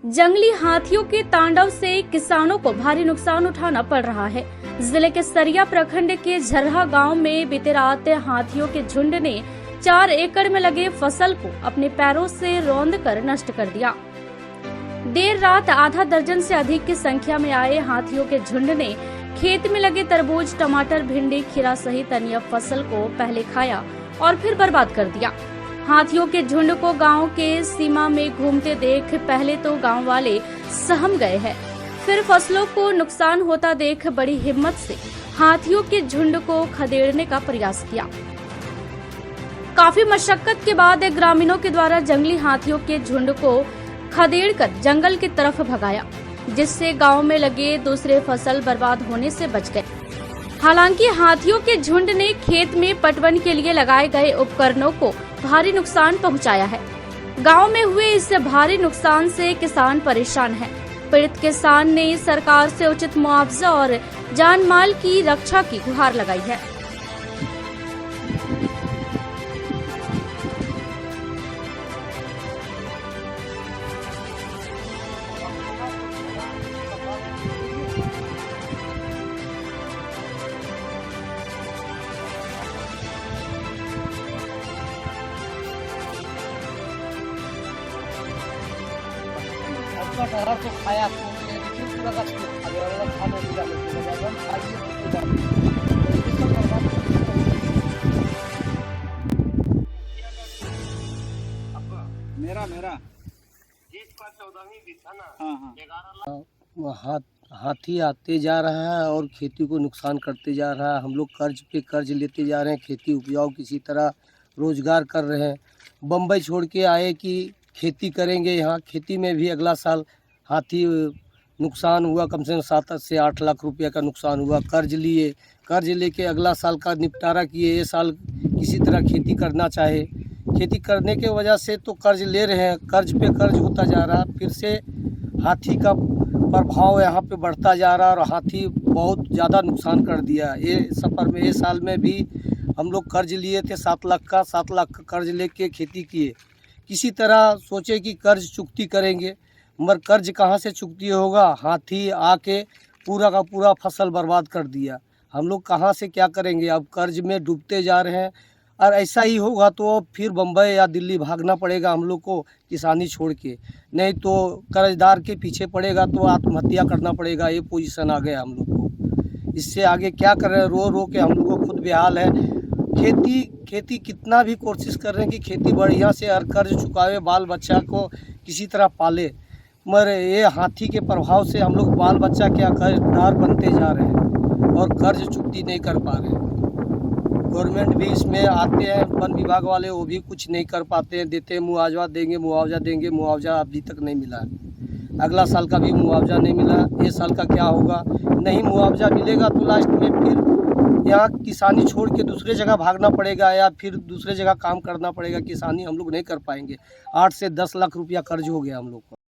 जंगली हाथियों के तांडव से किसानों को भारी नुकसान उठाना पड़ रहा है। जिले के सरिया प्रखंड के झरहा गांव में बीते रात हाथियों के झुंड ने 4 एकड़ में लगे फसल को अपने पैरों से रौंदकर नष्ट कर दिया। देर रात आधा दर्जन से अधिक की संख्या में आए हाथियों के झुंड ने खेत में लगे तरबूज, टमाटर, भिंडी, खीरा सहित अन्य फसल को पहले खाया और फिर बर्बाद कर दिया। हाथियों के झुंड को गांव के सीमा में घूमते देख पहले तो गांव वाले सहम गए हैं, फिर फसलों को नुकसान होता देख बड़ी हिम्मत से हाथियों के झुंड को खदेड़ने का प्रयास किया। काफी मशक्कत के बाद ग्रामीणों के द्वारा जंगली हाथियों के झुंड को खदेड़कर जंगल की तरफ भगाया, जिससे गांव में लगे दूसरे फसल बर्बाद होने से बच गए। हालांकि हाथियों के झुंड ने खेत में पटवन के लिए लगाए गए उपकरणों को भारी नुकसान पहुंचाया है। गांव में हुए इस भारी नुकसान से किसान परेशान हैं। पीड़ित किसान ने सरकार से उचित मुआवजा और जान माल की रक्षा की गुहार लगाई है। टहरा तो खाया देखिए पूरा गाछ खा गया वाला खाना नहीं डाले एकदम खाइए तो डाल मेरा मेरा जिस का 14वीं भी था ना। हाँ, हाथी आते जा रहा है और खेती को नुकसान करते जा रहा है। हम लोग कर्ज पे कर्ज लेते जा रहे हैं, खेती उपजाऊ किसी तरह रोजगार कर रहे हैं। बम्बई छोड़ के आए कि खेती करेंगे, यहाँ खेती में भी अगला साल हाथी नुकसान हुआ, कम से कम 7 से 8 लाख रुपया का नुकसान हुआ। कर्ज लेके अगला साल का निपटारा किए। ये साल किसी तरह खेती करना चाहे, खेती करने के वजह से तो कर्ज ले रहे हैं, कर्ज पे कर्ज होता जा रहा है। फिर से हाथी का प्रभाव यहाँ पे बढ़ता जा रहा है और हाथी बहुत ज़्यादा नुकसान कर दिया। ये सफ़र में ये साल में भी हम लोग कर्ज लिए थे 7 लाख का, 7 लाख का कर्ज लेके खेती किए। किसी तरह सोचे कि कर्ज चुकती करेंगे, मगर कर्ज कहाँ से चुकती होगा। हाथी आके पूरा का पूरा फसल बर्बाद कर दिया। हम लोग कहाँ से क्या करेंगे, अब कर्ज में डूबते जा रहे हैं। और ऐसा ही होगा तो फिर बम्बई या दिल्ली भागना पड़ेगा हम लोग को किसानी छोड़ के, नहीं तो कर्जदार के पीछे पड़ेगा तो आत्महत्या करना पड़ेगा। ये पोजीशन आ गया हम लोग को। इससे आगे क्या कर रहे हैं, रो रो के हम लोग को खुद बेहाल है। खेती कितना भी कोशिश कर रहे हैं कि खेती बढ़िया से हर कर्ज चुकावे, बाल बच्चा को किसी तरह पाले, मगर ये हाथी के प्रभाव से हम लोग बाल बच्चा क्या कर्जदार बनते जा रहे हैं और कर्ज चुकती नहीं कर पा रहे हैं। गवर्नमेंट भी इसमें आते हैं, वन विभाग वाले, वो भी कुछ नहीं कर पाते हैं। देते हैं मुआवजा देंगे, मुआवजा अभी तक नहीं मिला है। अगला साल का भी मुआवजा नहीं मिला। ये साल का क्या होगा, नहीं मुआवजा मिलेगा तो लास्ट में फिर यहाँ किसानी छोड़ के दूसरे जगह भागना पड़ेगा या फिर दूसरे जगह काम करना पड़ेगा। किसानी हम लोग नहीं कर पाएंगे। 8 से 10 लाख रुपया कर्ज हो गया हम लोग को।